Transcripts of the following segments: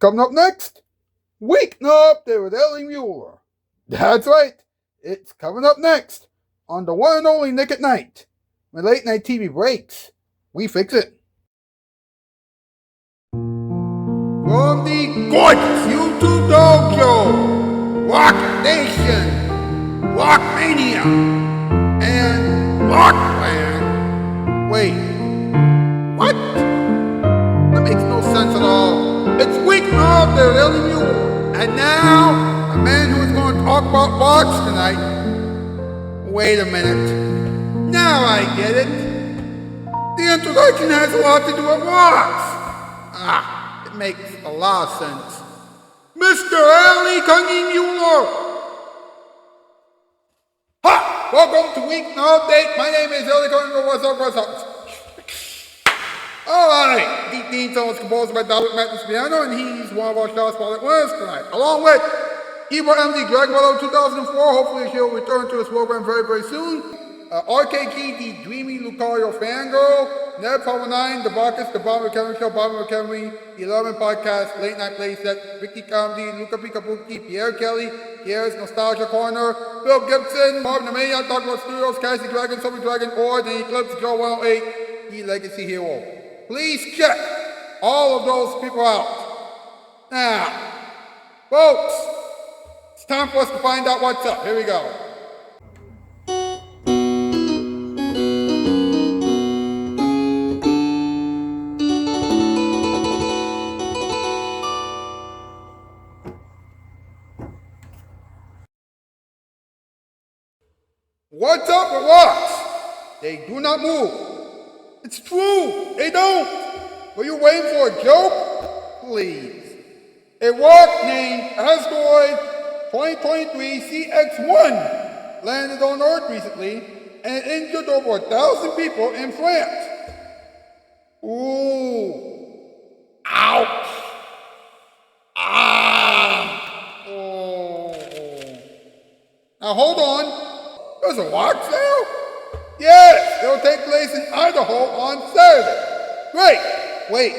Coming up next, Weeknight with Ellie Muller. That's right, it's coming up next on the one and only Nick at Night. When late night TV breaks, we fix it. From the gorgeous YouTube Dog Show, Rock Nation, Rockmania, and Rockland. Wait, what? That makes no sense at all. It's Weeknight with Ellie Muller. And now, a man who is going to talk about rocks tonight. Wait a minute. Now I get it. The introduction has a lot to do with rocks. It makes a lot of sense. Mr. Ellie Muller. Ha! Welcome to Weeknight Update. My name is Ellie Muller. What's up? Alright, the theme song was composed by Dominic Mathis Piano, and he's one of our Shoutout Spotlight winners tonight. Along with Eva Emily Dragwell 2004, hopefully she'll return to this program very, very soon. RKG, the Dreamy Lucario Fangirl, Ned 509, The Bacchus, The Bobby McHenry Show, Bobby McHenry, The 11 Podcast, Late Night Playset, Ricky Comedy, Luca Picabucci, Pierre Kelly, Pierre's Nostalgia Corner, Bill Gibson, Marvin the Maniac, Dr. Studios, Cassie Dragon, Super Dragon, or the Eclipse Joe 108, the Legacy Hero. Please check all of those people out. Now, folks, it's time for us to find out what's up. Here we go. What's up with rocks? They do not move. It's true, they don't. Were you waiting for a joke? Please. A rock named Asteroid 2023 CX1 landed on Earth recently and injured over 1,000 people in France. Ooh. Ouch. Ah. Oh. Now hold on. There's a rock sale? Yes, it'll take place in Idaho on Saturday. Great. Wait,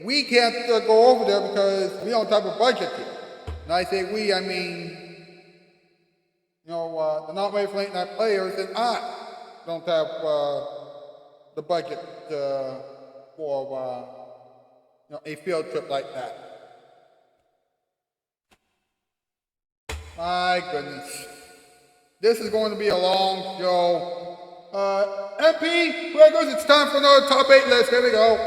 we can't go over there because we don't have a budget here. And I say we, I mean, the Not Ready for Late Night players and I don't have the budget for a field trip like that. My goodness. This is going to be a long show. MP, Gregors, it's time for another top 8 list. Here we go.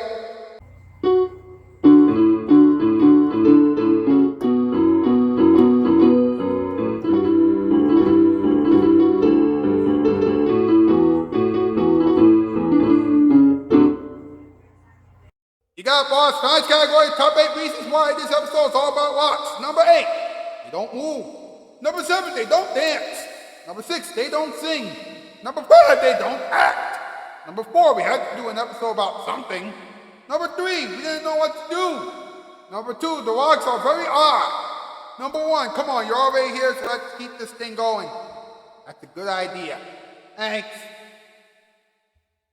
You got it, boss. Tonight's category, top 8 reasons why this episode is all about rocks. Number 8, they don't move. Number 7, they don't dance. Number 6, they don't sing. Number 5, they don't act. Number 4, we had to do an episode about something. Number 3, we didn't know what to do. Number 2, the rocks are very odd. Number 1, come on, you're already here, so let's keep this thing going. That's a good idea. Thanks.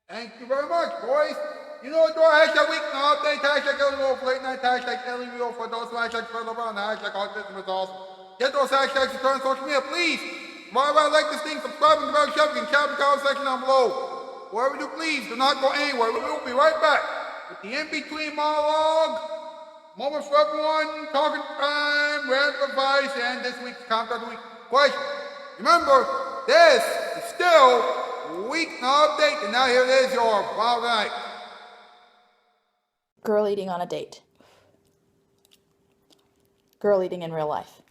Thank you very much, boys. You know what, hashtag Weeknight Update, hashtag Ellie for Late Night, hashtag Ellie for those hashtags for the run, hashtag autism is awesome. Get those hashtags to turn on social media, please. While I like this thing, subscribe and give it a shove. You can chat in the comment section down below. Wherever you please, do not go anywhere. We will be right back with the in-between monologue, moments for everyone, talking time, random advice, and this week's Countdown of the Week question. Remember, this is still Weeknight Update, and now here it is, your Wow Night. Girl eating on a date. Girl eating in real life.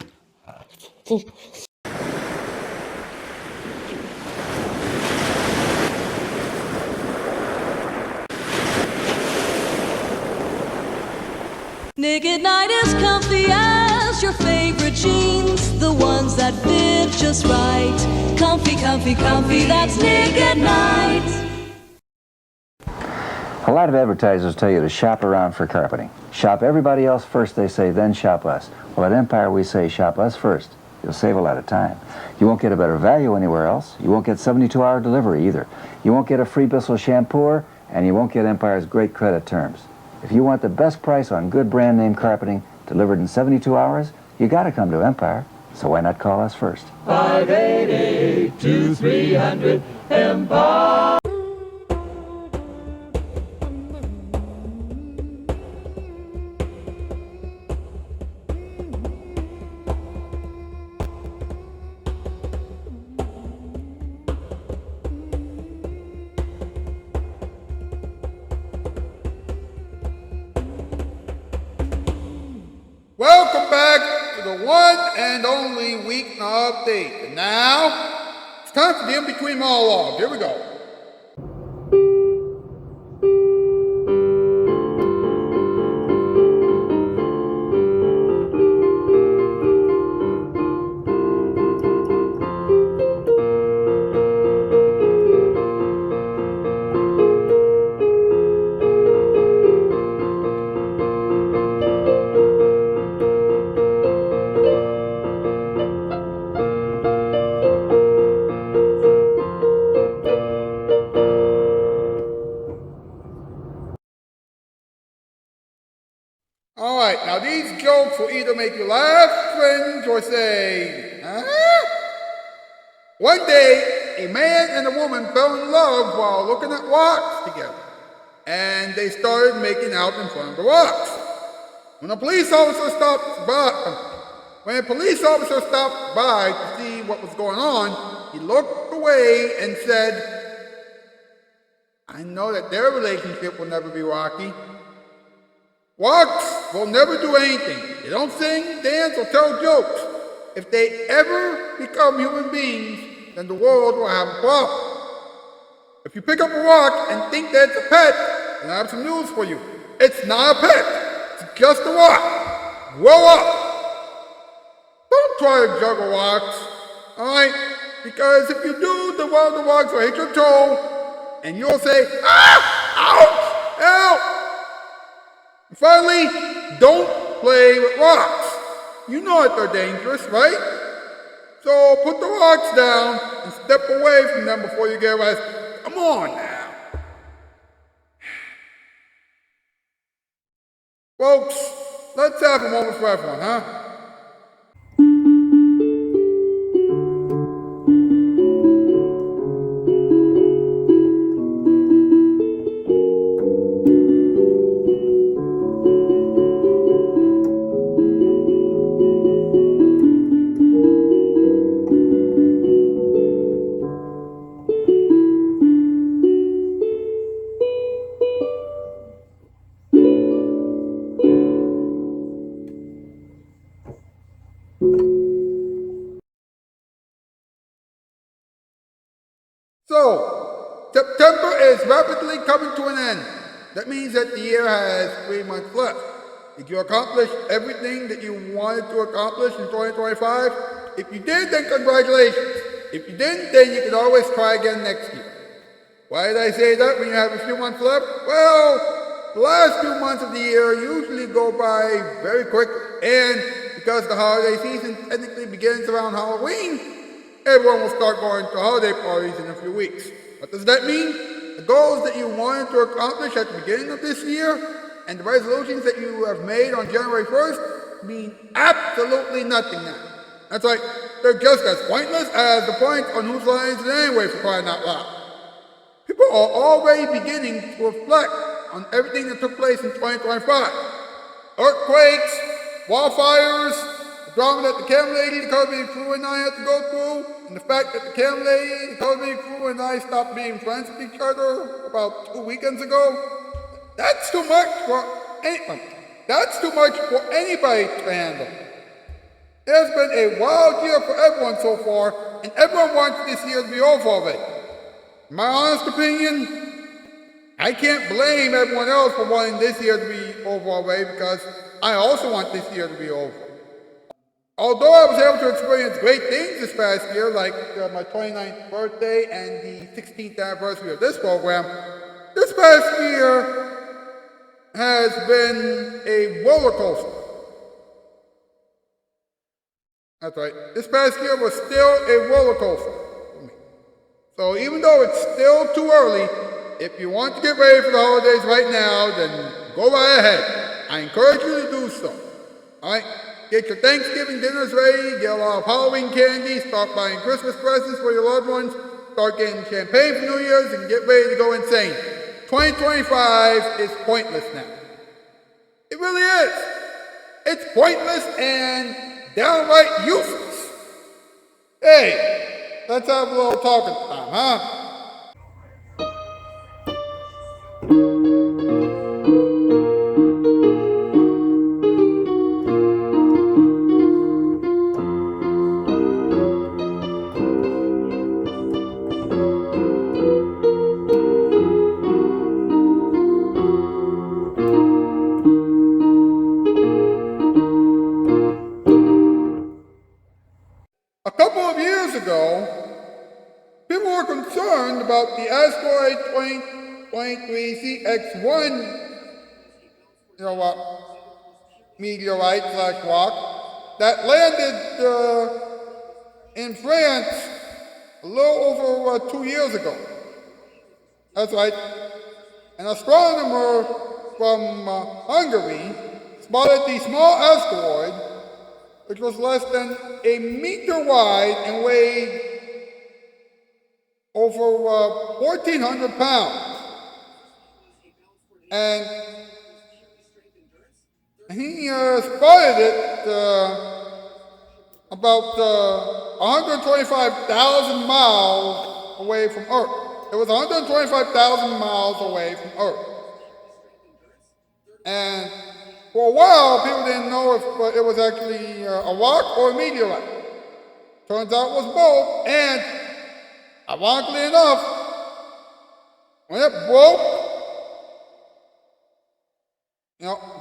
Nick at Night is comfy as your favorite jeans, the ones that fit just right. Comfy, comfy, comfy, that's Nick at Night. A lot of advertisers tell you to shop around for carpeting. Shop everybody else first, they say, then shop us. Well, at Empire, we say shop us first. You'll save a lot of time. You won't get a better value anywhere else. You won't get 72-hour delivery either. You won't get a free Bissell shampoo, and you won't get Empire's great credit terms. If you want the best price on good brand name carpeting, delivered in 72 hours, you gotta come to Empire. So why not call us first? 588-2300 Empire. Welcome back to the one and only Weeknight update. And now, it's time for the in-between monologue. Here we go. Alright, now these jokes will either make you laugh, cringe, or say, huh? One day, a man and a woman fell in love while looking at rocks together, and they started making out in front of the rocks. When a police officer stopped by to see what was going on, he looked away and said, I know that their relationship will never be rocky. Rocks will never do anything. They don't sing, dance, or tell jokes. If they ever become human beings, then the world will have a problem. If you pick up a rock and think that it's a pet, then I have some news for you. It's not a pet. It's just a rock. Grow up. Don't try to juggle rocks, alright? Because if you do, then one of the rocks will hit your toe, and you'll say, ah! Ouch! Help! Finally, don't play with rocks. You know that they're dangerous, right? So put the rocks down and step away from them before you get arrested. Come on now. Folks, let's have a moment for everyone, huh? So, September is rapidly coming to an end. That means that the year has 3 months left. Did you accomplish everything that you wanted to accomplish in 2025? If you did, then congratulations. If you didn't, then you can always try again next year. Why did I say that when you have a few months left? Well, the last few months of the year usually go by very quickly. And because the holiday season technically begins around Halloween, everyone will start going to holiday parties in a few weeks. What does that mean? The goals that you wanted to accomplish at the beginning of this year and the resolutions that you have made on January 1st mean absolutely nothing now. That's right, they're just as pointless as the points on whose line is it anyway, for crying out loud. People are already beginning to reflect on everything that took place in 2025. Earthquakes, wildfires, the drama that the cam lady, the Caribbean crew, and I had to go through, and the fact that the cam lady, the Caribbean crew, and I stopped being friends with each other about 2 weekends ago. That's too much for anyone. That's too much for anybody to handle. It has been a wild year for everyone so far, and everyone wants this year to be over already. In my honest opinion, I can't blame everyone else for wanting this year to be over already, because I also want this year to be over. Although I was able to experience great things this past year, like my 29th birthday and the 16th anniversary of this program, this past year has been a roller coaster. That's right, this past year was still a roller coaster for me. So even though it's still too early, if you want to get ready for the holidays right now, then go right ahead. I encourage you to do so. Alright? Get your Thanksgiving dinners ready, get a lot of Halloween candy, start buying Christmas presents for your loved ones, start getting champagne for New Year's, and get ready to go insane. 2025 is pointless now. It really is. It's pointless and downright useless. Hey, let's have a little talking time, huh? A couple of years ago, people were concerned about the asteroid 2023 CX1, meteorite / rock that landed in France a little over 2 years ago. That's right. An astronomer from Hungary spotted the small asteroid, which was less than a meter wide and weighed over 1,400 pounds. And he spotted it about 125,000 miles away from Earth. It was 125,000 miles away from Earth. And for a while, people didn't know if it was actually a rock or a meteorite. Turns out it was both, and ironically enough, when it broke,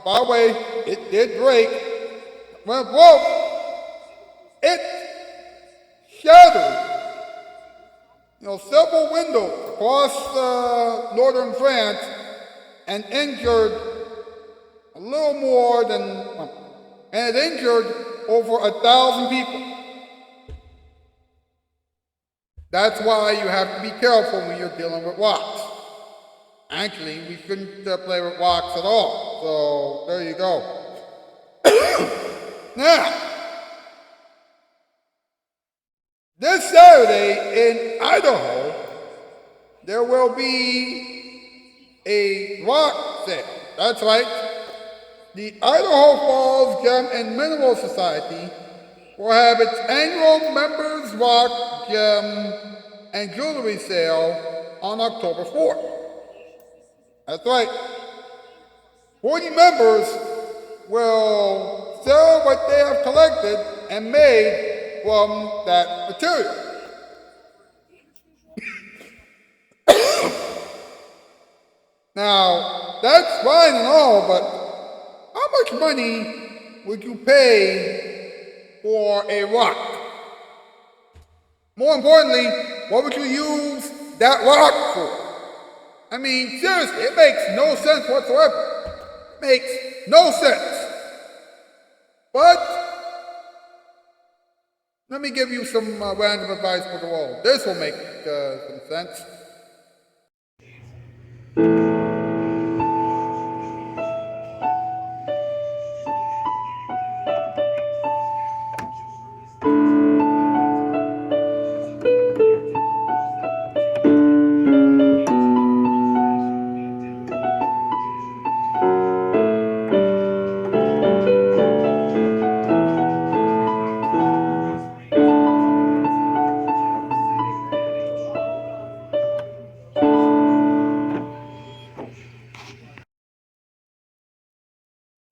by the way, it did break. When it broke, it shattered, several windows across northern France and injured a little more than, and it injured over 1,000 people. That's why you have to be careful when you're dealing with rocks. Actually, we shouldn't play with rocks at all. So, there you go. Now, this Saturday in Idaho, there will be a rock sale. That's right. The Idaho Falls Gem and Mineral Society will have its annual Members Rock, Gem, and Jewelry Sale on October 4th. That's right. 40 members will sell what they have collected and made from that material. Now, that's fine and all, but how much money would you pay for a rock? More importantly, what would you use that rock for? I mean, seriously, it makes no sense whatsoever. It makes no sense. But let me give you some random advice for the world. This will make some sense.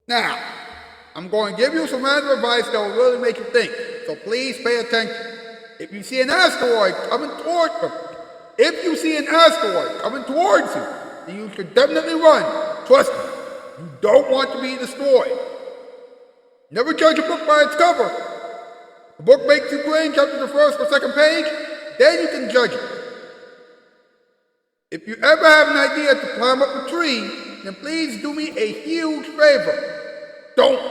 Now, I'm going to give you some random advice that will really make you think, so please pay attention. If you see an asteroid coming towards you, then you should definitely run. Trust me, you don't want to be destroyed. Never judge a book by its cover. The book makes you cringe after the first or second page, then you can judge it. If you ever have an idea to climb up a tree, then please do me a huge favor. Don't.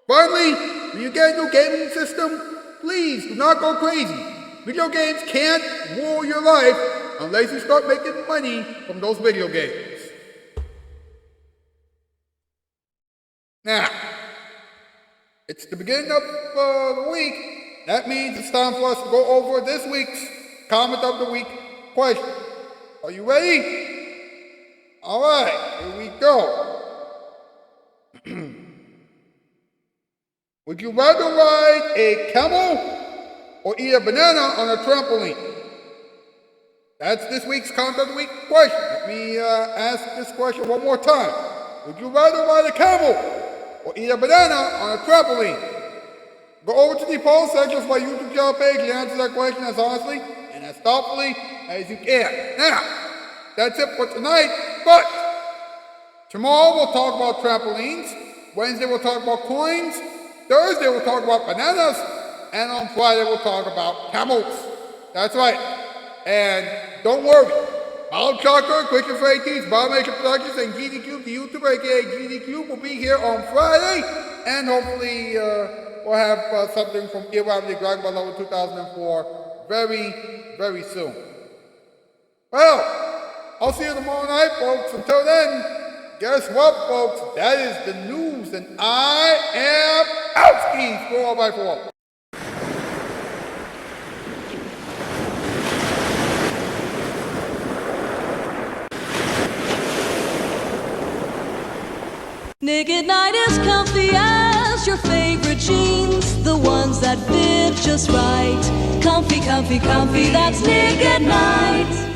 Finally, when you get a new gaming system, please do not go crazy. Video games can't rule your life unless you start making money from those video games. Now, It's the beginning of the week. That means it's time for us to go over this week's comment of the week question. Are you ready? All right, here we go. Would you rather ride a camel or eat a banana on a trampoline? That's this week's comment of the week question. Let me ask this question one more time. Would you rather ride a camel or eat a banana on a trampoline? Go over to the poll section of my YouTube channel page and answer that question as honestly and as thoughtfully as you can. Now, that's it for tonight, but tomorrow we'll talk about trampolines. Wednesday we'll talk about coins. Thursday we'll talk about bananas. And on Friday we'll talk about camels. That's right. And don't worry. Mild Chocolate, Quick and Freight Tees, Bob Maker Productions, and GD Cube, the YouTuber, aka GD Cube, will be here on Friday. And hopefully we'll have something from Iranian Dragon Ball Level 2004 very, very soon. Well, I'll see you tomorrow night, folks. Until then, guess what, folks? That is the news, and I am out skis for all by four. Nick at Night is comfy as your favorite jeans, the ones that fit just right. Comfy, comfy, comfy, that's Nick at Night.